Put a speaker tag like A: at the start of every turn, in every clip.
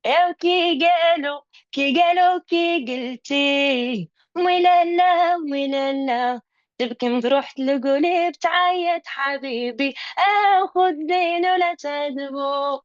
A: أو كي قلتي ولا ولا تبكي بروح تلقوني بتعيط حبيبي اخذ دين ولا تدبو.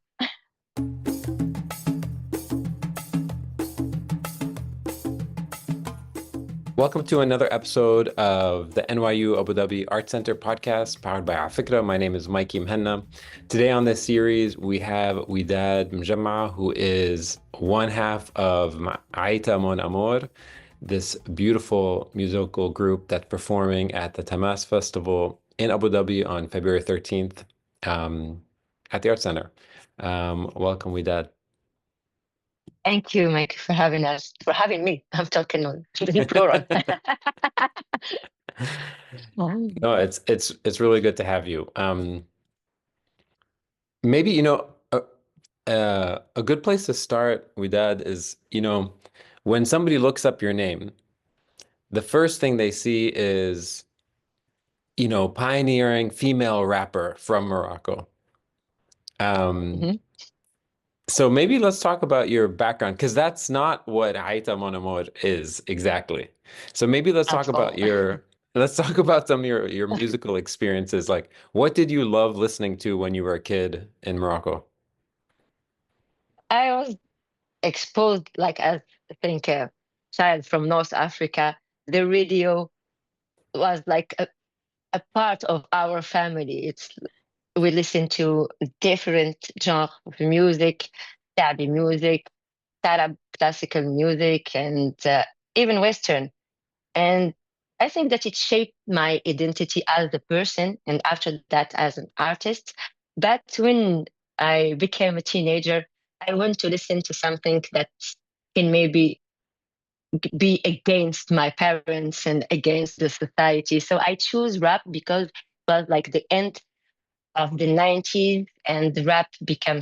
B: Welcome to another episode of the NYU Abu Dhabi Arts Center podcast powered by Afikra. My name is Mikey Mhenna. Today on this series, we have Widad Mjama, who is one half of Aïta Mon Amour, this beautiful musical group that's performing at the Tamaas Festival in Abu Dhabi on February 13th at the Arts Center. Welcome, Widad.
A: Thank you, Mike, for having us, for having me. I'm talking on the plural.
B: No, it's really good to have you. Maybe, a good place to start with that is, when somebody looks up your name, the first thing they see is, pioneering female rapper from Morocco.
A: Mhm.
B: So maybe let's talk about your background, because that's not what Aïta Mon Amour is exactly. So maybe
A: At all.
B: let's talk about some of your musical experiences. Like, what did you love listening to when you were a kid in Morocco?
A: I was exposed, like, as I think a child from North Africa. The radio was like a part of our family. We listen to different genres of music, Tabi music, Arab classical music, and even Western. And I think that it shaped my identity as a person and after that as an artist. But when I became a teenager, I want to listen to something that can maybe be against my parents and against the society. So I choose rap because it was like the end of the 90s and the rap became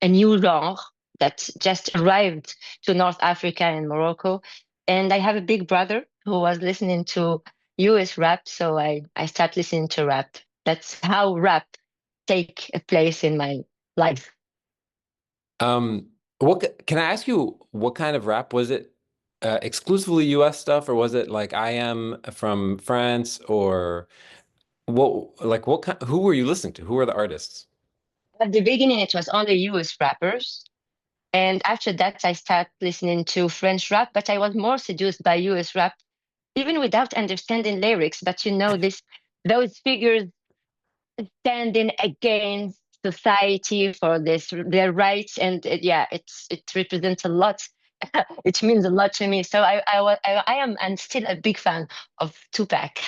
A: a new genre that just arrived to North Africa and Morocco. And I have a big brother who was listening to US rap, so I started listening to rap. That's how rap take a place in my life.
B: Um, can I ask you what kind of rap was it? Exclusively US stuff, or was it like I am from France, or what kind, who were you listening to? Who were the artists?
A: At the beginning, it was only US rappers. And after that, I started listening to French rap, but I was more seduced by US rap, even without understanding lyrics. But those figures standing against society for their rights, and yeah, it represents a lot. It means a lot to me. So I am and still a big fan of Tupac.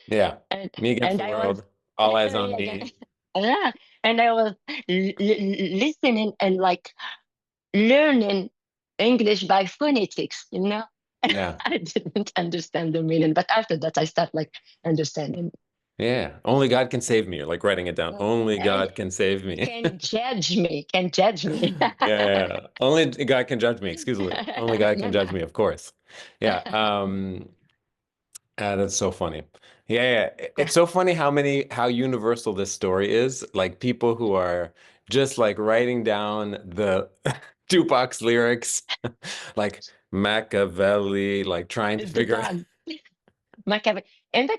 B: Yeah,
A: and
B: Me Against
A: and
B: the
A: I was
B: World, All Eyes on
A: yeah,
B: Me.
A: yeah, and I was listening and like learning English by phonetics, you know.
B: Yeah,
A: I didn't understand the meaning, but after that, I start like understanding.
B: yeah. Only God can save me. You're like writing it down. Only
A: And
B: God can save me.
A: can judge me.
B: Yeah. Only God can judge me. Excuse me. Only God can judge me, of course. Yeah. That's so funny. Yeah. It's so funny how universal this story is. Like people who are just like writing down the Tupac's lyrics, like Machiavelli, like trying to
A: The
B: figure.
A: dog, Machiavelli, and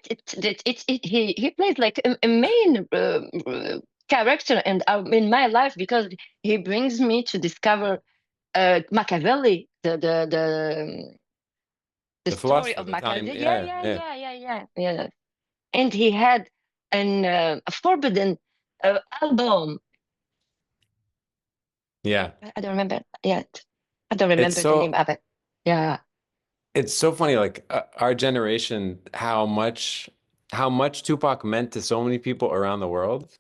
A: he plays like a main character and in my life because he brings me to discover Machiavelli, the
B: The
A: story
B: philosopher
A: of
B: of the time.
A: Machiavelli. Yeah,
B: Yeah,
A: yeah,
B: yeah,
A: yeah, yeah, yeah, yeah. And he had a forbidden album.
B: yeah.
A: I don't remember yet. I don't
B: It's
A: remember the name
B: so
A: of it. Yeah.
B: it's so funny. Like our generation, how much Tupac meant to so many people around the world.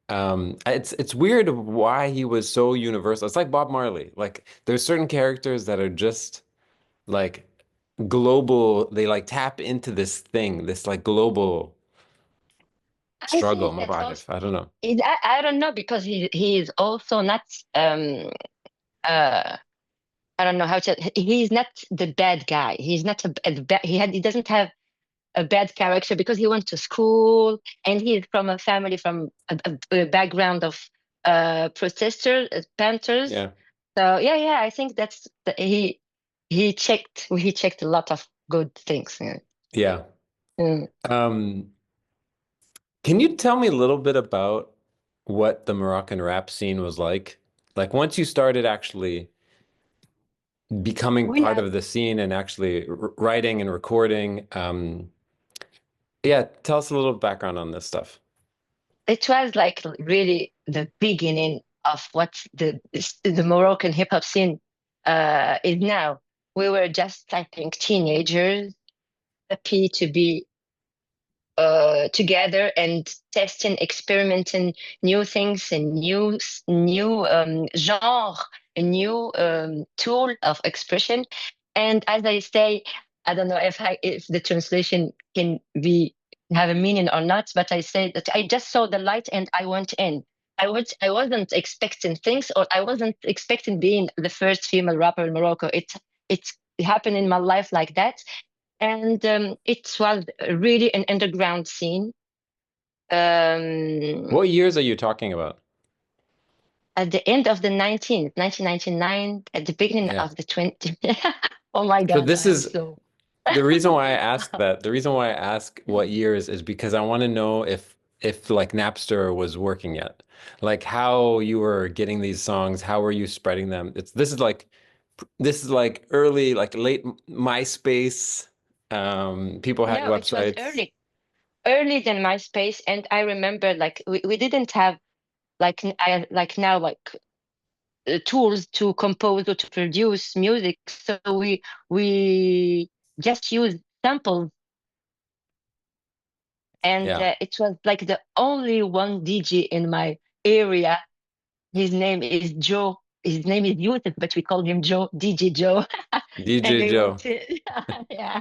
B: It's weird why he was so universal. It's like Bob Marley. Like there's certain characters that are just like global. They like tap into this thing, this like global
A: I
B: struggle.
A: think that's also,
B: I don't know.
A: I don't know because he is also not uh I don't know how to he's not the bad guy. He's not he doesn't have a bad character because he went to school and he's from a family from a background of protesters, painters.
B: Yeah.
A: So yeah, I think he checked a lot of good things. Yeah.
B: Yeah.
A: Mm.
B: Um, can you tell me a little bit about what the Moroccan rap scene was like? Like once you started actually becoming
A: We
B: part
A: have
B: of the scene and actually writing and recording. Yeah, tell us a little background on this stuff.
A: It was like really the beginning of what the Moroccan hip hop scene is now. We were just, I think, teenagers, happy to be together and testing, experimenting new things and new genre, a new tool of expression. And as I say, I don't know if the translation can be have a meaning or not, but I say that I just saw the light and I went in. I wasn't expecting things, or I wasn't expecting being the first female rapper in Morocco. It happened in my life like that, and it was really an underground scene. Um,
B: What years are you talking about?
A: at the end of the 1999, at the beginning
B: Yeah.
A: of the 20. Oh my
B: So
A: God,
B: this
A: I am
B: is
A: so.
B: the reason why I ask that. The reason why I ask what years is because I want to know if like Napster was working yet. Like how you were getting these songs, how were you spreading them? This is like early, like late MySpace. People had
A: No, it was
B: websites.
A: early than MySpace, and I remember like we didn't have like now like tools to compose or to produce music, so we just used samples, and
B: Yeah.
A: it was like the only one DJ in my area. His name is Joe. His name is Yusuf, but we call him Joe, DJ Joe. And
B: DJ
A: we went
B: Joe.
A: to, yeah,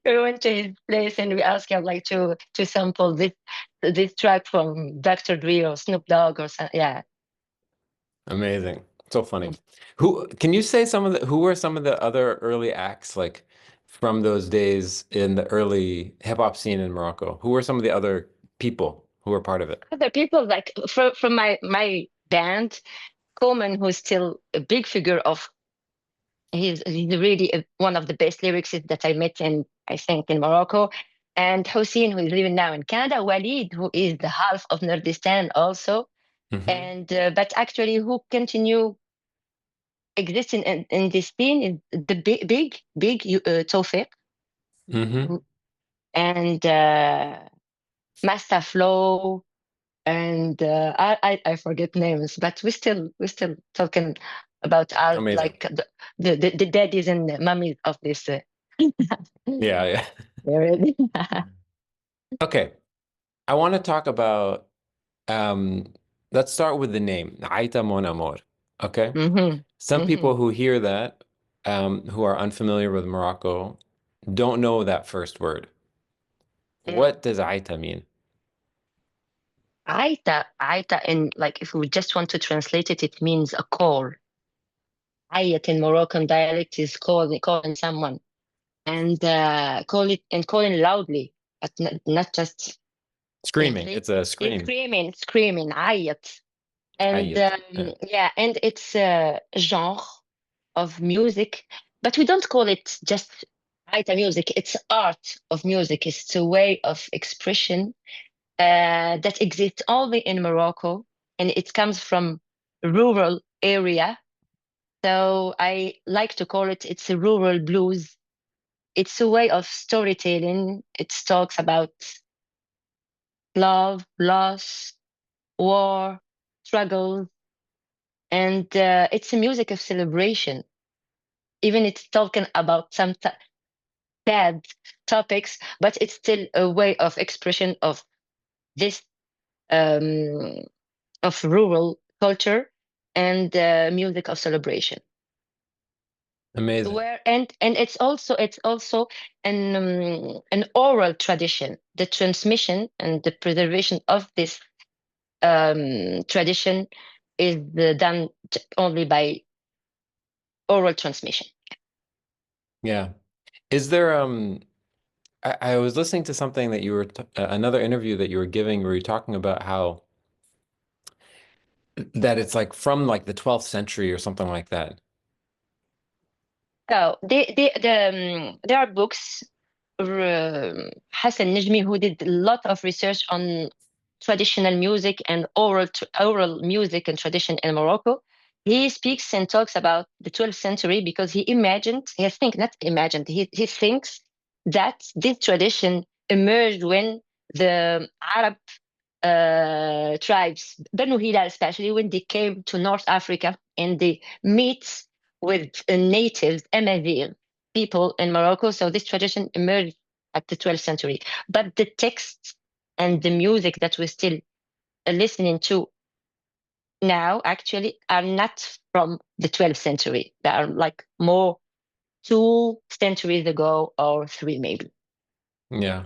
A: we went to his place and we asked him like to sample this track from Dr. Dre or Snoop Dogg or something. Yeah.
B: Amazing. So funny. Who can you say who were some of the other early acts like from those days in the early hip hop scene in Morocco? Who were some of the other people who were part of it?
A: Other people like from my band, Coleman, who's still a big figure of he's really one of the best lyricists that I met in, I think, in Morocco. And Hussein, who is living now in Canada, Walid, who is the half of Nurdistan also,
B: Hmm.
A: and but actually who continue existing in this scene is the big Tawfiq,
B: Hmm.
A: and Master Flow, and I forget names, but we still talking about our
B: Amazing.
A: like the daddies and the mummies of this.
B: Yeah, yeah.
A: Already.
B: Okay. I want to talk about um let's start with the name, Aïta Mon Amour. Okay?
A: Hmm.
B: Some
A: Hmm.
B: people who hear that, who are unfamiliar with Morocco, don't know that first word.
A: Mm.
B: What does Aïta mean?
A: Aita, and like if we just want to translate it, it means a call. Ayat in Moroccan dialect is calling someone, and calling loudly, but not just
B: Screaming.
A: gently.
B: It's a
A: It's
B: scream.
A: screaming, ayat. And
B: Ayat. Yeah.
A: yeah, and it's a genre of music, but we don't call it just Aita music. It's art of music. It's a way of expression that exists only in Morocco, and it comes from rural area. So I like to call it's a rural blues. It's a way of storytelling. It talks about love, loss, war, struggles, and it's a music of celebration. Even it's talking about some sad topics, but it's still a way of expression of this um, of rural culture and music of celebration.
B: Amazing.
A: Where and it's also an oral tradition. The transmission and the preservation of this tradition is done only by oral transmission.
B: Yeah. Is there I was listening to something that you were t another interview that you were giving where you're talking about how that it's like from like the 12th century or something like that.
A: So there are books. Hassan Najmi, who did a lot of research on traditional music and oral music and tradition in Morocco. He speaks and talks about the 12th century because he thinks that this tradition emerged when the Arab tribes, Banu Hilal especially, when they came to North Africa and they meet with natives, Amazigh people in Morocco. So this tradition emerged at the 12th century. But the texts and the music that we're still listening to now actually are not from the 12th century. They are like more 2 centuries ago or three, maybe.
B: Yeah.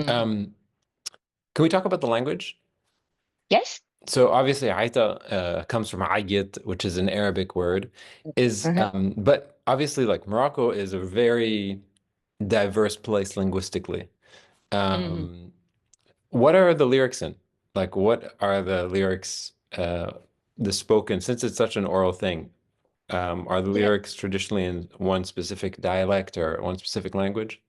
A: Mhm.
B: Um, can we talk about the language?
A: Yes?
B: So obviously, Aïta comes from Ayit, which is an Arabic word.
A: Mhm.
B: But obviously, like Morocco is a very diverse place linguistically.
A: Mhm.
B: Um, what are the lyrics in? Like, what are the lyrics, the spoken, since it's such an oral thing? Are the
A: Yeah.
B: lyrics traditionally in one specific dialect or one specific language?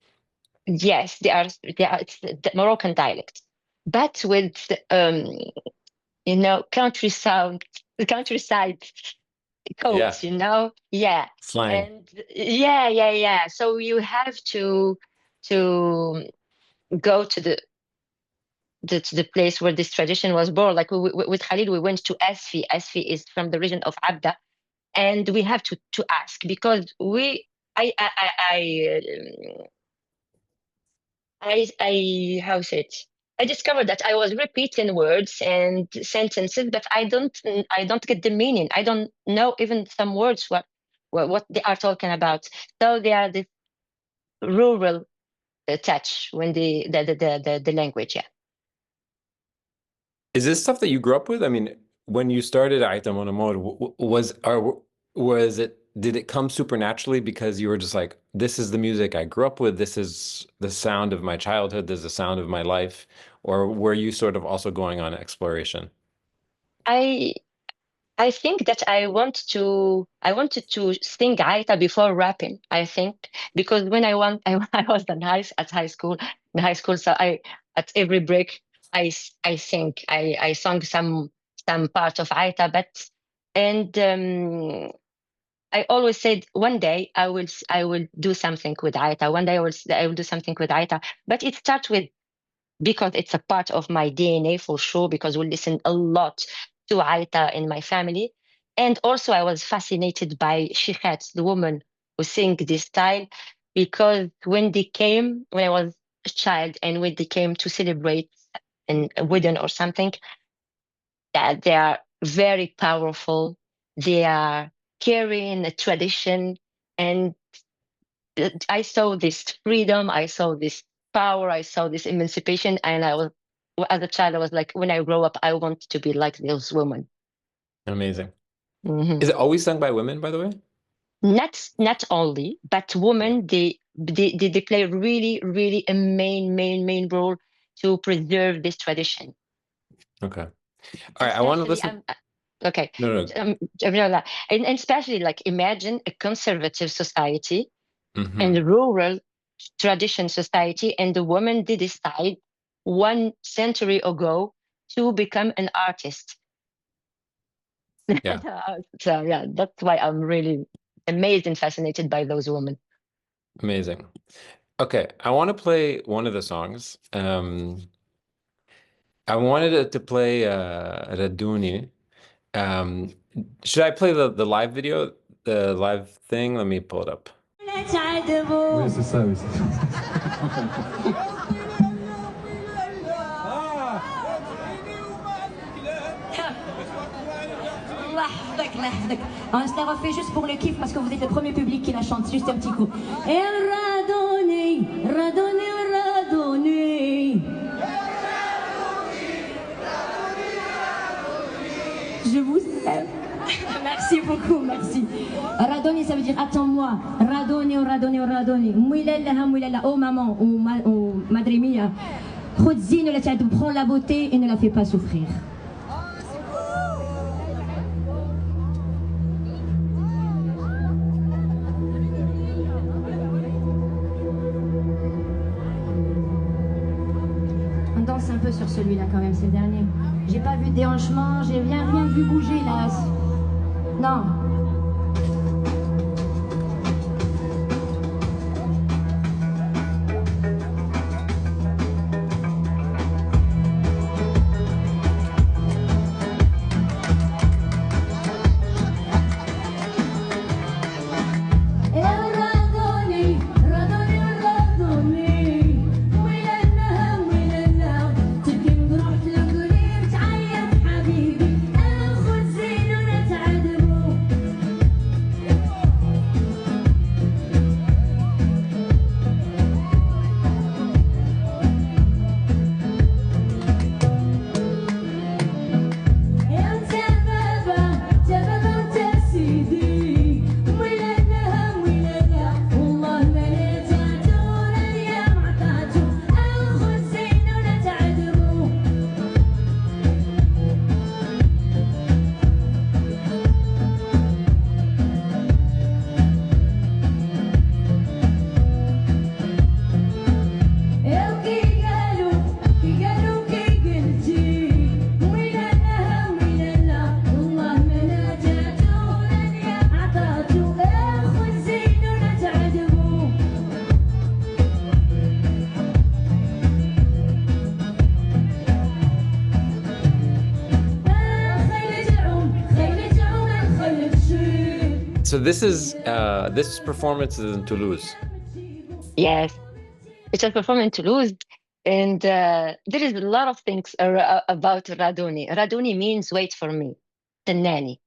A: Yes, they are. They are. It's the Moroccan dialect, but with countryside
B: Yeah,
A: codes. Yeah,
B: slang.
A: and yeah. So you have to go to the place where this tradition was born. Like with Khalil, we went to Asfi. Asfi is from the region of Abda, and we have to ask because I how say it? I discovered that I was repeating words and sentences, but I don't get the meaning. I don't know even some words what they are talking about. So they are the rural touch when the language. Yeah.
B: Is this stuff that you grew up with? I mean, when you started Aïta Mon Amour, was it, did it come supernaturally because you were just like, this is the music I grew up with, this is the sound of my childhood, this is the sound of my life, or were you sort of also going on exploration?
A: I I think that I wanted to sing Aita before rapping. I think because when I was at high school so I at every break I sing I sung some part of Aita, but and I always said one day I will do something with Aita. One day I will do something with Aita, but it starts with because it's a part of my DNA for sure, because we listen a lot to Aita in my family. And also, I was fascinated by Shikhat, the woman who sing this style, because when I was a child and when they came to celebrate in a wedding or something, that they are very powerful. They are carrying a tradition, and I saw this freedom, I saw this power, I saw this emancipation, and as a child, I was like, when I grow up, I want to be like those women.
B: Amazing.
A: Mhm.
B: Is it always sung by women, by the way?
A: Not only, but
B: Yeah.
A: women, they play really, really a main role to preserve this tradition.
B: Okay. All right. I want to
A: Especially,
B: listen.
A: okay,
B: No, no.
A: and especially like imagine a conservative society and
B: Hmm.
A: a rural tradition society, and the woman did decide 1 century ago to become an artist.
B: Yeah.
A: So yeah, that's why I'm really amazed and fascinated by those women.
B: Amazing. Okay. I want to play one of the songs. I wanted it to play Raduni. Um, should I play the live video, the live thing? Let me pull it up.
C: Oui, c'est ça, oui, c'est ça.
D: Allah yahfadek, Allah yahfadek. On se la refait juste pour le kiff parce que vous êtes le premier public qui la chante. Juste un petit coup. Et radoni, radoni, radoni. Je vous aime. Merci beaucoup, merci. Radoni, ça veut dire attends-moi. Radoni, radoni, radoni. Mouilala, mouilala. Oh maman, oh madre mia. Khoudzine, prends la beauté et ne la fais pas souffrir. peu sur celui-là quand même, c'est le dernier. J'ai pas vu de déhanchement, j'ai rien vu bouger là. Non.
B: So this performance is in Toulouse.
A: Yes, it was performed in Toulouse, and there is a lot of things about Radoni. Radoni means wait for me, the nanny,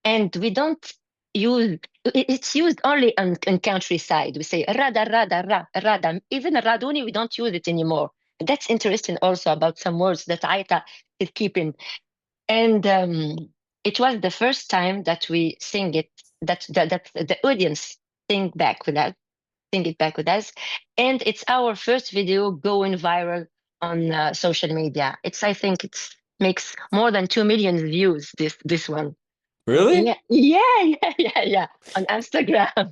A: and we don't use it's used only in countryside. We say rada rada ra rada. Even Radoni, we don't use it anymore. That's interesting also about some words that Aïta is keeping. And it was the first time that we sing it, that the audience sing it back with us. And it's our first video going viral on social media. I think it makes more than 2 million views, this one.
B: Really?
A: Yeah. On Instagram.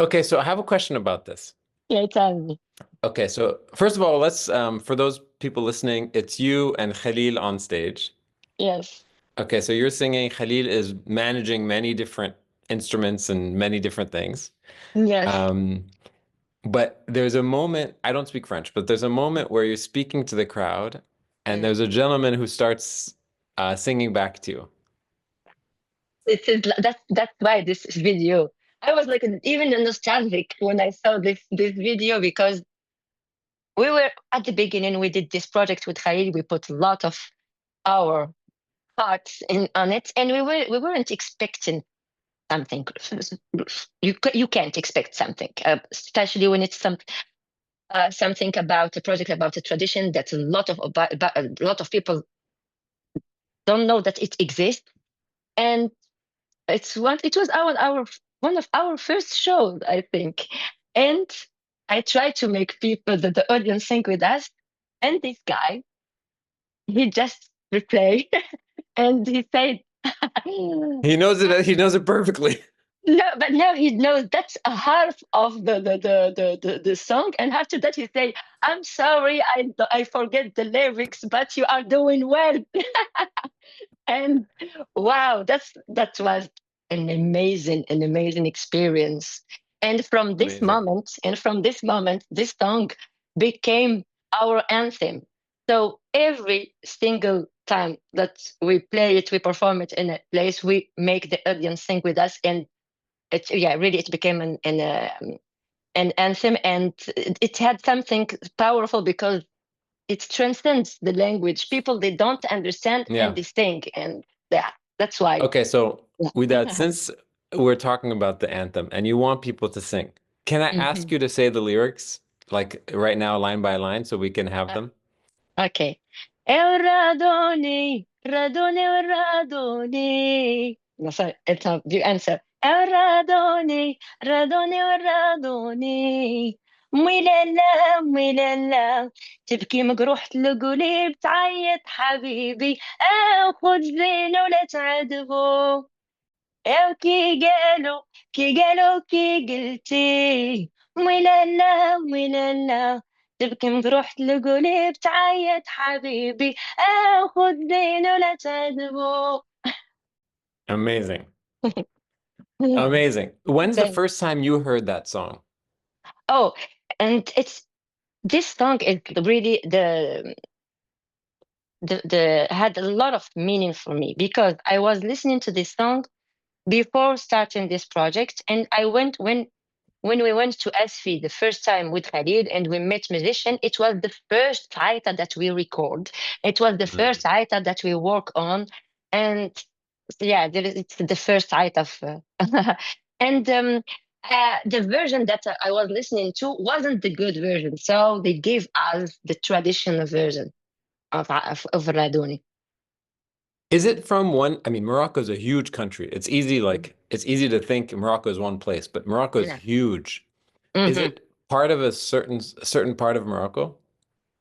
B: Okay, so I have a question about this.
A: Yeah, tell me.
B: Okay, so first of all, let's for those people listening, it's you and Khalil on stage.
A: Yes.
B: Okay, so you're singing. Khalil is managing many different instruments and many different things.
A: Yes.
B: But there's a moment, I don't speak French, but there's a moment where you're speaking to the crowd and there's a gentleman who starts singing back to you.
A: That's why this video. I was like even nostalgic when I saw this video, because we were at the beginning. We did this project with Khalil. We put a lot of our hearts on it, and we weren't expecting something. You can't expect something, especially when it's something about a project about a tradition that a lot of people don't know that it exists, and it was our one of our first shows, I think. And I tried to make the audience sing with us, and this guy, he just replayed and he said
B: He knows it. He knows it perfectly.
A: no, but now he knows that's a half of the song, and after that he say, "I'm sorry, I forget the lyrics, but you are doing well." And wow, that was an amazing experience. And from this moment, this song became our anthem. So every single time that we play it, we perform it in a place, we make the audience sing with us, and it became an anthem, and it had something powerful because it transcends the language. People, they don't understand and they sing, and that's why.
B: Okay, so Widad, since we're talking about the anthem and you want people to sing, can I ask you to say the lyrics like right now, line by line, so we can have them?
A: Okay. El Radoni, Radoni, Radoni. No, sorry, it's not the answer. El Radoni, Radoni, Radoni. ميلالا ميلالا تبكي مجروحة القلوب تعيط حبيبي خذ زين ولا تعذبو او كي قالوا كي قلتي ميلالا ميلالا تبكي بروح القلوب تعيط حبيبي خذ زين ولا تعذبه.
B: Amazing. Amazing. When's the
A: Thanks.
B: first time you heard that song?
A: Oh, and this song is really the had a lot of meaning for me because I was listening to this song before starting this project, and I went when we went to SV the first time with Khalil and we met musician. It was the first Aïta that we record. It was the first Aïta that we work on, and yeah, it's the first Aïta of, and the version that I was listening to wasn't the good version, so they gave us the traditional version of Radoni.
B: Is it from one? I mean, Morocco is a huge country. It's easy to think Morocco is one place, but Morocco is
A: Yeah.
B: huge.
A: Mm-hmm.
B: Is it part of a certain part of Morocco?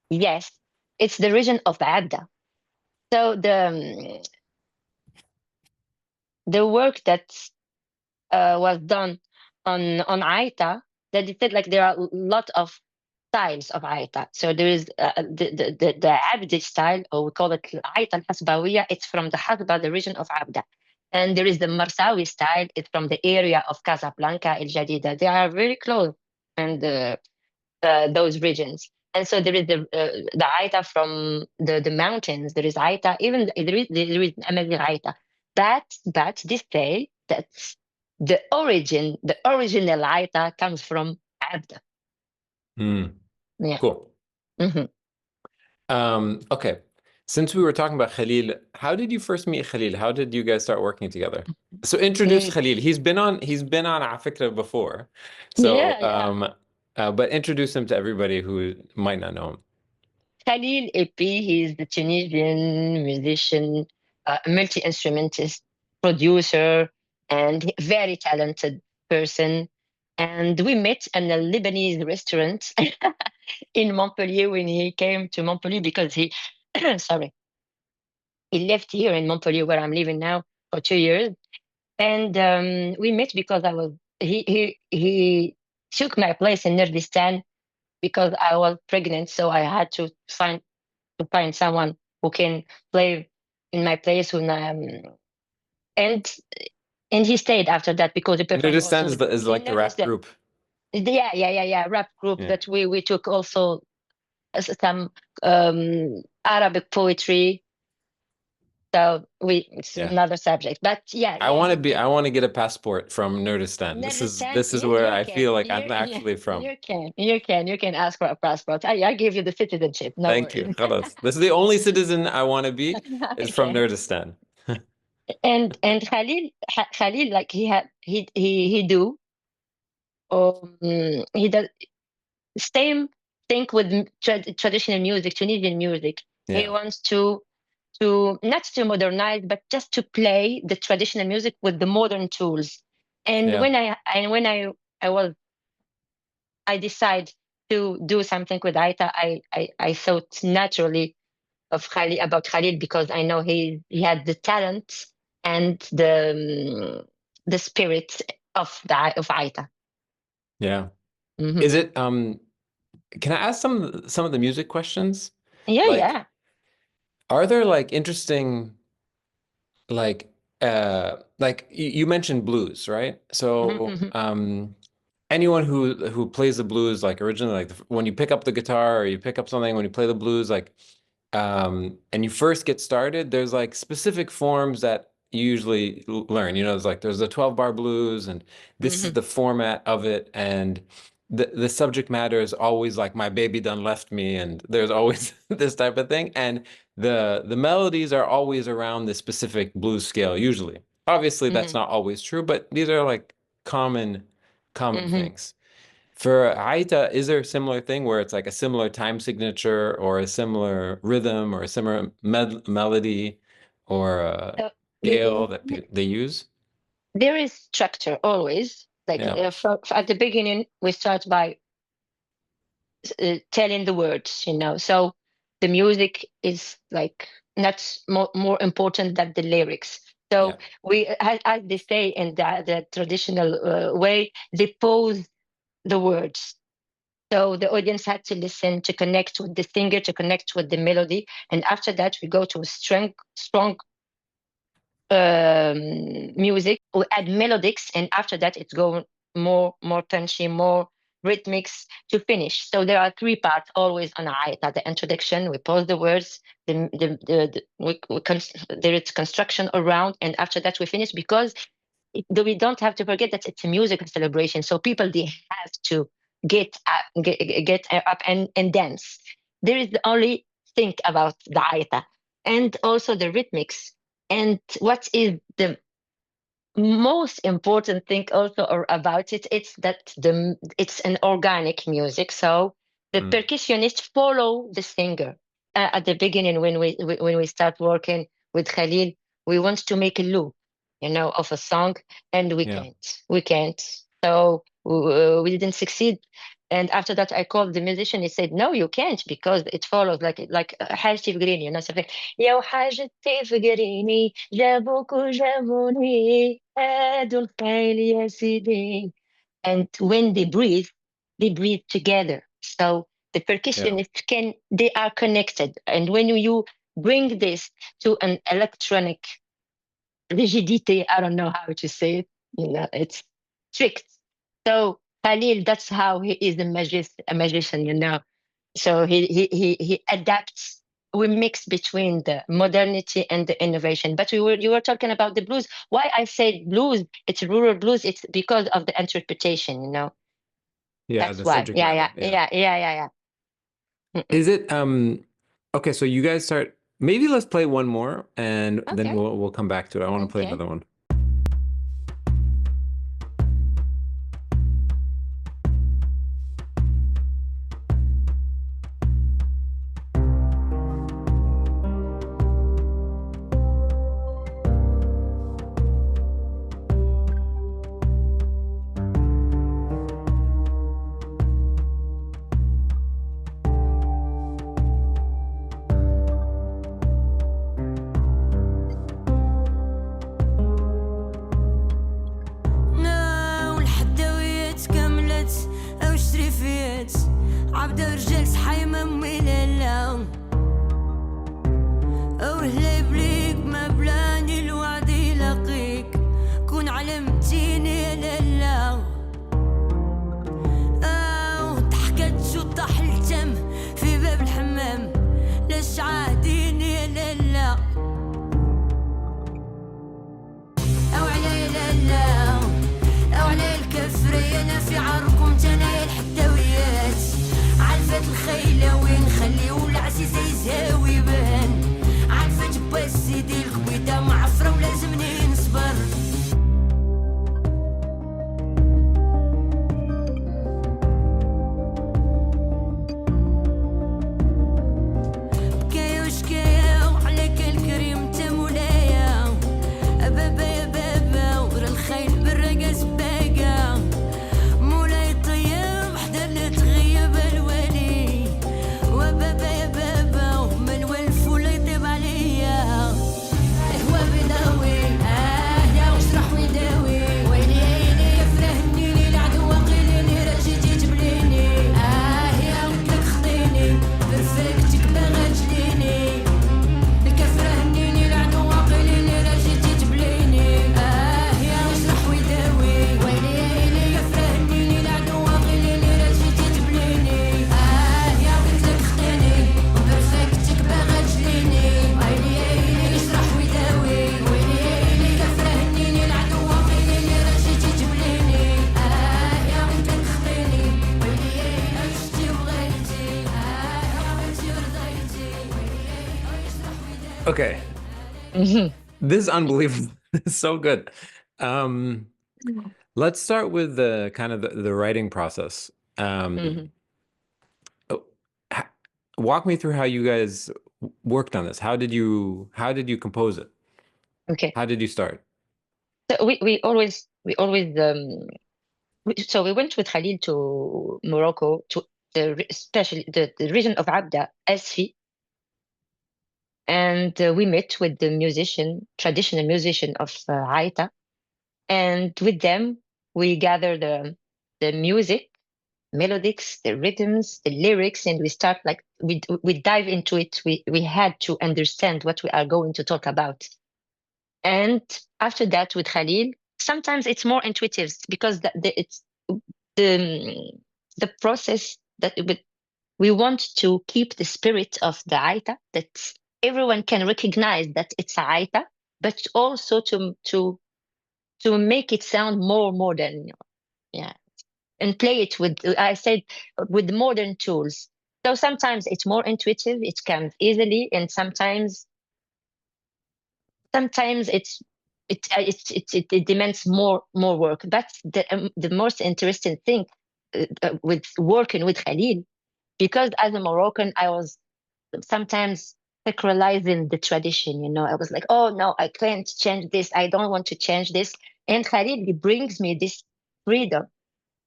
A: Yes, it's the region of Abda. So the work that was done on Aïta, that it said like there are a lot of styles of Aïta. So there is the Abdi style, or we call it Aïta al-Hasbawiya. It's from the Hasba, the region of Abda. And there is the Marsawi style. It's from the area of Casablanca, El Jadida. They are very close, and those regions. And so there is the Aïta from the mountains. There is Aïta, even there is Amazigh Aïta. But this say that the original Aïta comes from Abda. Yeah.
B: Cool. Okay. Since we were talking about Khalil, how did you first meet Khalil? How did you guys start working together? So introduce Khalil. He's been on Afikra before. So but introduce him to everybody who might not know him.
A: Khalil EP, he's the Tunisian musician, multi-instrumentist, producer, and very talented person. And we met in a Lebanese restaurant in Montpellier when he came to Montpellier because he, sorry, he lived here in Montpellier where I'm living now for 2 years. And we met because he took my place in Nurdistan because I was pregnant, so I had to find someone who can play in my place. And he stayed after that because he performed.
B: Nurdistan is like the rap group.
A: Yeah, rap group that we took also some Arabic poetry. So it's another subject, but
B: I want to get a passport from Nurdistan. This is where I feel like I'm actually from.
A: You can ask for a passport. I give you the citizenship. No
B: Thank you. This is the only citizen I want to be is from Nurdistan.
A: and Khalil, like he does same thing with traditional music, Tunisian music. Yeah. He wants to not to modernize, but just to play the traditional music with the modern tools. And when I decide to do something with Aïta, I thought naturally of Khalil, about Khalil, because I know he had the talent and the spirit of Aïta.
B: Yeah. Mm-hmm. Is it can I ask some of the music questions?
A: Yeah.
B: Are there like interesting, like you mentioned blues, right? So anyone who plays the blues, like originally, like when you pick up the guitar or you pick up something, when you play the blues, like and you first get started, there's like specific forms that you usually learn. You know, there's the 12-bar blues, and this is the format of it, and the subject matter is always like my baby done left me, and there's always this type of thing, and the melodies are always around this specific blues scale usually. Obviously that's not always true, but these are like common things. For Aïta, is there a similar thing where it's like a similar time signature or a similar rhythm or a similar melody or a scale that they use?
A: There is structure always. Like at the beginning, we start by telling the words, you know. So the music is like not more important than the lyrics. So we, as they say in the traditional way, they pose the words. So the audience had to listen, to connect with the singer, to connect with the melody. And after that, we go to a strong music. We add melodics, and after that, it's go more punchy, more rhythmics to finish. So there are three parts always on Aïta. The introduction, we pause the words, there is construction around, and after that we finish because we don't have to forget that it's a musical celebration. So people, they have to get up and dance. There is the only think about the Aïta and also the rhythmics. And what is the most important thing also or about it, it's that it's an organic music. So the percussionists follow the singer. At the beginning, when we start working with Khalil, we want to make a loop, of a song, and we can't. So we didn't succeed. And after that, I called the musician. He said, "No, you can't, because it follows like حاجة تفقريني." Something. يا حاجة تفقريني جابوك وجابوني هادو الخيل يا سيدي. And when they breathe together. So the percussionists they are connected. And when you bring this to an electronic rigidity, I don't know how to say it, it's strict. So Khalil, that's how he is a magician. So he adapts. We mix between the modernity and the innovation. But you were talking about the blues. Why I said blues? It's rural blues. It's because of the interpretation.
B: Yeah,
A: That's
B: the
A: why.
B: subject
A: Yeah.
B: matter.
A: Mm-mm.
B: Is it okay, so you guys start, maybe let's play one more and then
A: Okay.
B: we'll come back to it. I want to play
A: Okay.
B: another one.
C: عبدة ورجال صحيمة ميلالا أو هليب ليك ما بلاني الوعد يلاقيك كون علمتيني يا لالا ضحكت شو طاح التم في باب الحمام لاش عاديني يا لالا أو علي لالا أو علي الكفري أنا في عركم تنايا الحداويات عرفت الخيلة وين خليو العزيزة يزهاوي بان عرفت باس سيدي الكبيدة معفرة ولازمني نصبر بكايا وشكايا وعليك الكريم انت مولايا بابا يا بابا ورا الخيل بالرقا سباقة مولاي طيب حدا اللي تغيب الولي وبابا يا بابا ومن والفول يطيب عليا هو بيداوي يا وشرح ويداوي ويلي عيني يفرهني لي العدو قيليني راجيتي جبليني يا قلتلك خطيني برفكتك باغا تجليني الكفرهني العدو قيليني راجيتي جبليني يا وشرح ويداوي ويلي عيني يفرهني لي العدو قيليني راجيتي جبليني يا قلتلك خطيني برفكتك باغا تجليني ويلي عيني يشرح ويداوي ويلي عيني يفرهني لي العدو قيليني راجيتي جبليني يا قلتلك خطيني ويلي عيني عشتي وغيرتي يا بنتي ورضيتي ويلي عيني يشرح ويداوي
B: Okay, this is unbelievable. It's so good. Let's start with the kind of the writing process.
A: Mhm.
B: Walk me through how you guys worked on this. How did you compose it?
A: Okay.
B: How did you start?
A: So we always so we went with Khalil to Morocco, to especially the region of Abda, Asfi, and we met with the traditional musician of Aïta, and with them we gathered the music, melodics, the rhythms, the lyrics, and we start like we dive into it. We had to understand what we are going to talk about. And after that, with Khalil, sometimes it's more intuitive because it's the process that we want to keep the spirit of the Aïta, that everyone can recognize that it's a Aïta, but also to make it sound more modern. Yeah. And play it with, I said, with modern tools. So sometimes it's more intuitive, it comes easily, and sometimes it demands more work. That's the most interesting thing with working with Khalil, because as a Moroccan, I was sometimes sacralizing the tradition. You know, I was like, oh no, I can't change this. I don't want to change this. And Khalil, he brings me this freedom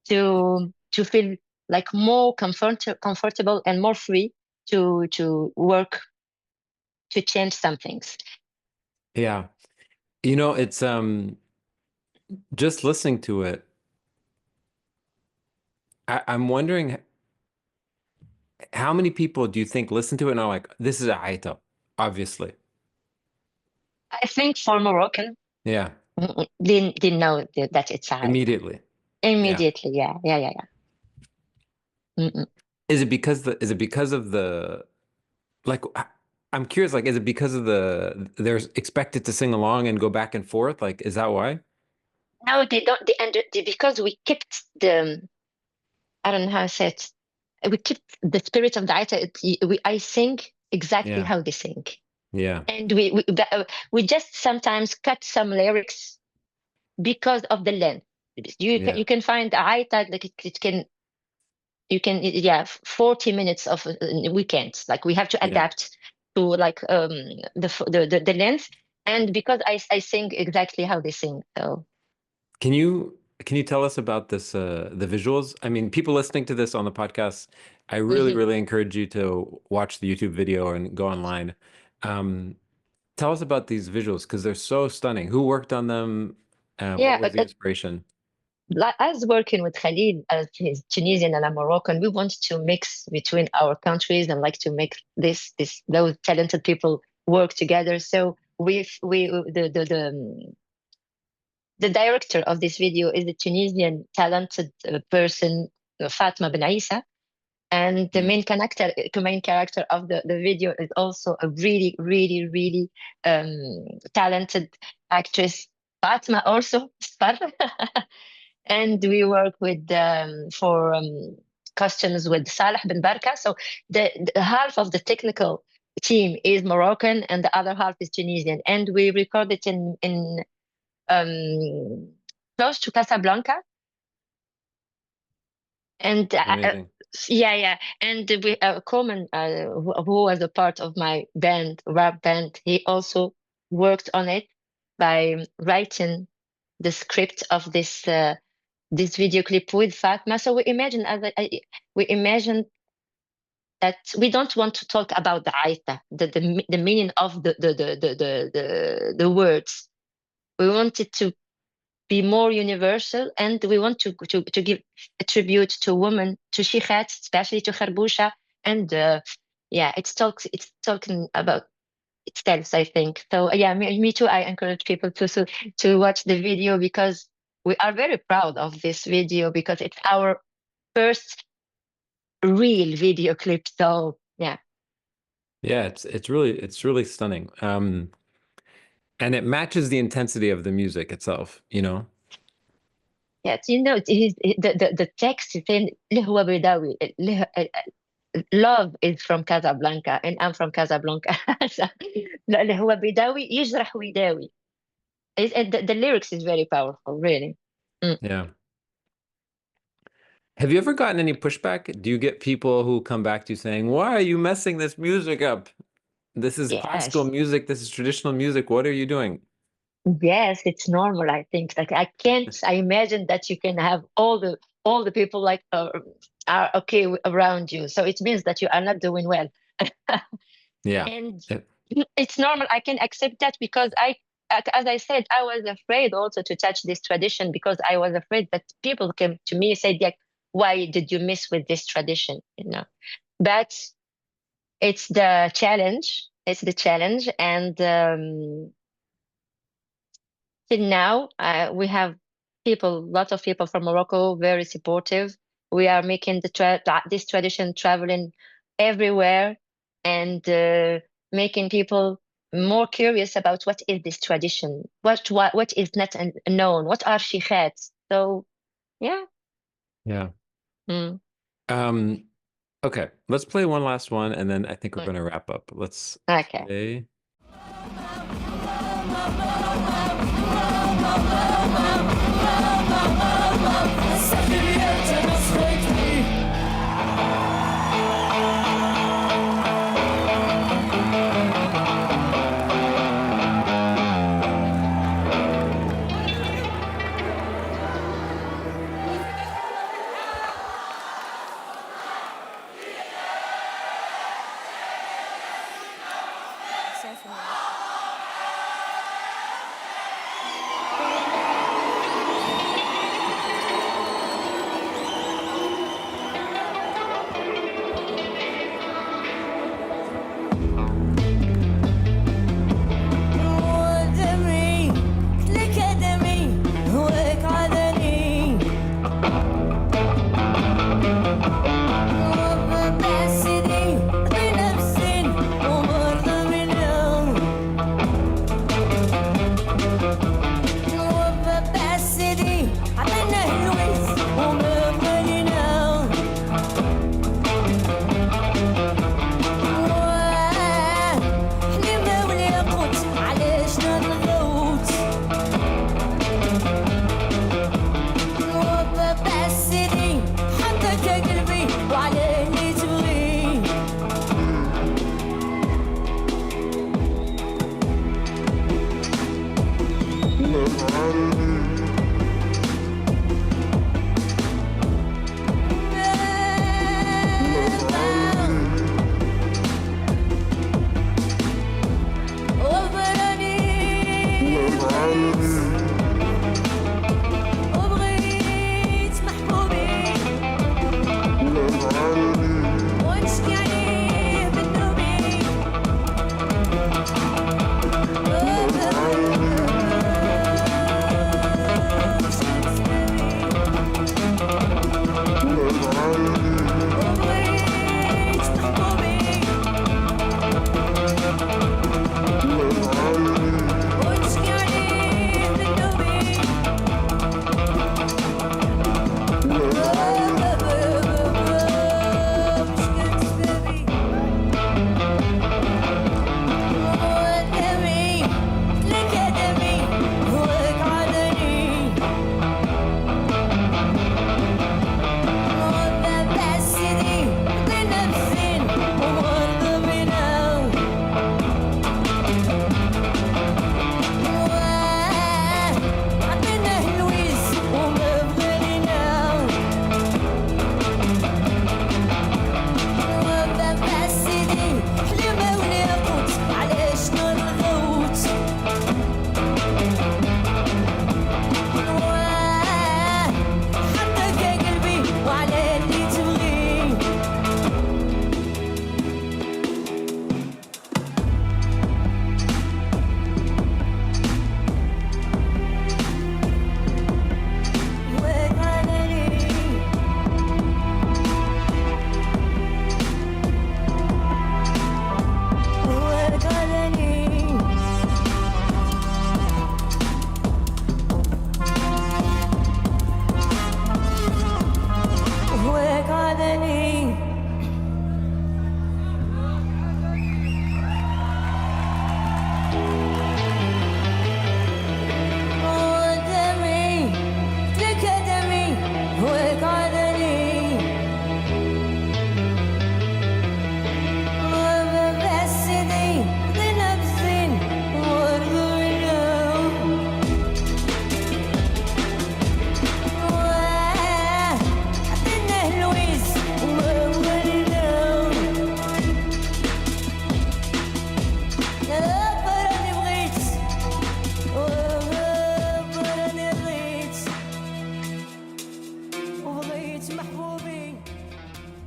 A: to feel like more comfortable and more free to work, to change some things.
B: Yeah. You know, it's just listening to it, I'm wondering how many people do you think listen to it and are like, this is a Aïta, obviously.
A: I think for Moroccan,
B: Yeah.
A: they know that it's a
B: Immediately.
A: immediately. Yeah. Mm-mm.
B: Is it because of the like I'm curious, like, is it because of they're expected to sing along and go back and forth? Like, is that why?
A: No, they don't. Because we kept I don't know how to say it. We keep the spirit of the Aïta. I sing exactly
B: Yeah.
A: how they sing.
B: Yeah.
A: And we just sometimes cut some lyrics because of the length. You can find Aïta, like it can, you can, yeah, 40 minutes of weekends. Like we have to adapt to like the length. And because I sing exactly how they sing. So
B: Can you tell us about this the visuals? I mean, people listening to this on the podcast, I really, really encourage you to watch the YouTube video and go online. Tell us about these visuals because they're so stunning. Who worked on them?
A: yeah,
B: What was the inspiration?
A: as working with Khalil, as he's Tunisian and I'm Moroccan, we want to mix between our countries and like to make those talented people work together. So the director of this video is a Tunisian talented person, Fatma Ben Isa, and the main character of the video is also a really, really, really talented actress, Fatma also. And we work with for costumes with Saleh Ben Barka. So the half of the technical team is Moroccan and the other half is Tunisian, and we recorded in close to Casablanca. And
B: Amazing.
A: yeah, and we Coleman, who was a part of my band, rap band, he also worked on it by writing the script of this video clip with Fatma. So we imagine we imagine that we don't want to talk about the Aïta, the meaning of the words. We want it to be more universal, and we want to give a tribute to women, to Shikhat, especially to Kharbusha, and yeah, it's talking about itself, I think. So yeah, me too. I encourage people to watch the video because we are very proud of this video because it's our first real video clip. So yeah.
B: Yeah, it's really stunning. And it matches the intensity of the music itself, you know?
A: Yes, you know, the text is saying "اللي هو بيداوي." Love is from Casablanca and I'm from Casablanca. لا، اللي هو بيداوي يجرح ويداوي. The lyrics is very powerful, really.
B: Yeah. Have you ever gotten any pushback? Do you get people who come back to you saying, "Why are you messing this music up? This is classical
A: Yes.
B: music. This is traditional music. What are you doing?"
A: Yes, it's normal, I think. Like I imagine that you can have all the people like are okay around you. So it means that you are not doing well.
B: Yeah.
A: And it's normal. I can accept that because as I said, I was afraid also to touch this tradition because I was afraid that people came to me and said, like, why did you miss with this tradition, you know? But it's the challenge. It's the challenge. And till now, we have people, lots of people from Morocco, very supportive. We are making this tradition traveling everywhere and making people more curious about what is this tradition, what is not known, what are shikhats. So, yeah.
B: Yeah.
A: Mm.
B: Okay, let's play one last one, and then I think we're gonna wrap up. Let's
A: Okay.
B: play.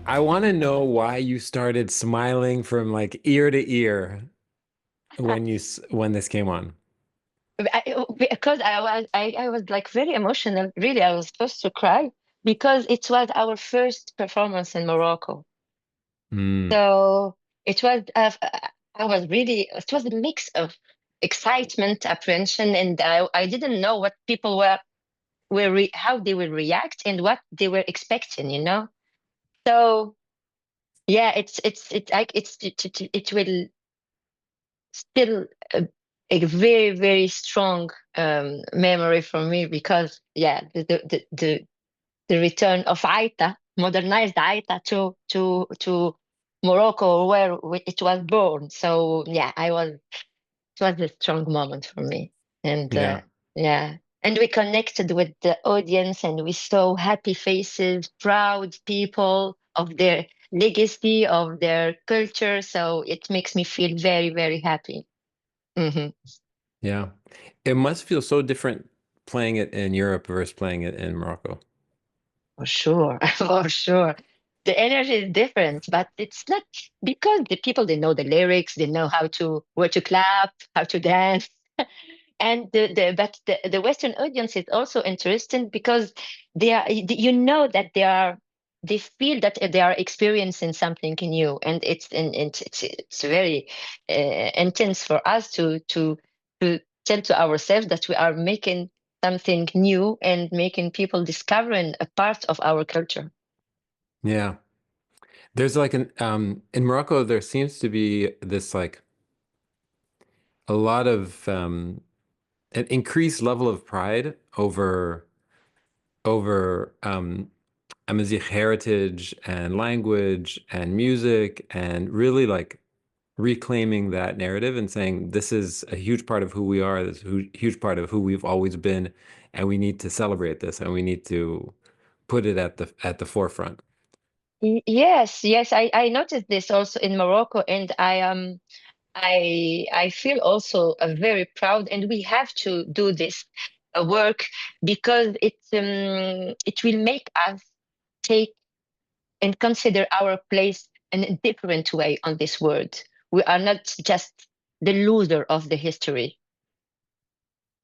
B: I want to know why you started smiling from like ear to ear when this came on.
A: Because I was like very emotional. Really, I was supposed to cry because it was our first performance in Morocco.
B: Mm,
A: So it was, I was really, it was a mix of excitement, apprehension, and I didn't know what people how they will react and what they were expecting, you know? So yeah, it's like, it will still a very, very strong memory for me because yeah, the return of Aïta, modernized Aïta to Morocco, where it was born. So yeah, it was a strong moment for me, and
B: yeah.
A: yeah, and we connected with the audience, and we saw happy faces, proud people of their legacy, of their culture. So it makes me feel very, very happy. Hmm.
B: Yeah. It must feel so different playing it in Europe versus playing it in Morocco.
A: For sure, for sure. The energy is different, but it's not because the people they know the lyrics, they know how to where to clap, how to dance. And the Western audience is also interesting because they are you know that they feel that they are experiencing something new, and it's very intense for us to tell to ourselves that we are making something new and making people discovering a part of our culture.
B: Yeah. There's like an in Morocco there seems to be this like a lot of an increased level of pride over Amazigh heritage and language and music and really like reclaiming that narrative and saying this is a huge part of who we are, this is a huge part of who we've always been, and we need to celebrate this and we need to put it at the forefront.
A: Yes, yes, I noticed this also in Morocco, and I feel also very proud, and we have to do this work because it will make us take and consider our place in a different way on this world. We are not just the loser of the history.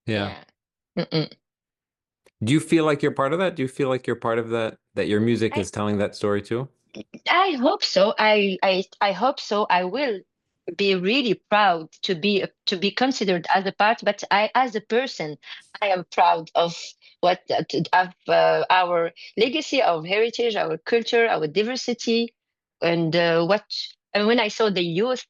B: Yeah.
A: Yeah. Mm-mm.
B: Do you feel like you're part of that? Do you feel like you're part of that your music
A: I
B: is telling that story too?
A: I hope so. I hope so. I will be really proud to be considered as a part, but I as a person, I am proud of what of our legacy, our heritage, our culture, our diversity, and what. And when I saw the youth,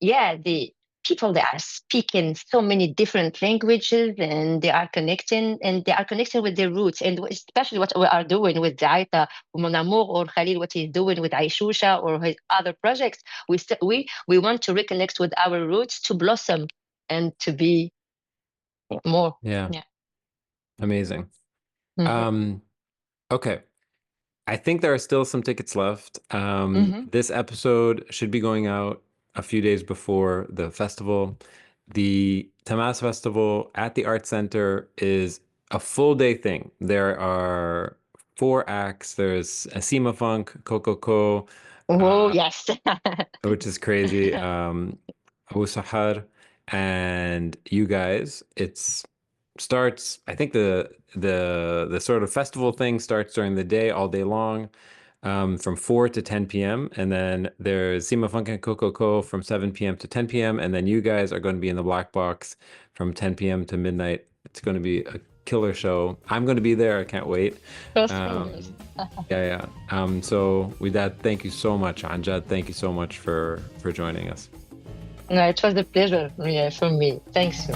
A: yeah, the people that are speaking so many different languages, and they are connecting with their roots, and especially what we are doing with Aïta Mon Amour, or Khalil, what he's doing with Aishusha or his other projects. We want to reconnect with our roots, to blossom and to be more.
B: Yeah,
A: Yeah.
B: amazing.
A: Hmm.
B: Um, okay. I think there are still some tickets left.
A: Hmm.
B: This episode should be going out a few days before the festival. The Tamaas Festival at the Arts Center is a full day thing. There are 4 acts. There's Asima Funk, Coco,
A: Oh
B: uh,
A: yes.
B: which is crazy. Abu Sahar, and you guys. It's starts. I think the sort of festival thing starts during the day, all day long, from 4 to 10 p.m. And then there's Sima Funk and Coco from 7 p.m. to 10 p.m. And then you guys are going to be in the Black Box from 10 p.m. to midnight. It's going to be a killer show. I'm going to be there. I can't wait.
A: Cross
B: Um,
A: fingers.
B: yeah, yeah. So Widad, thank you so much. Anjad, thank you so much for joining us.
A: No, it was a pleasure, yeah, for me. Thanks you.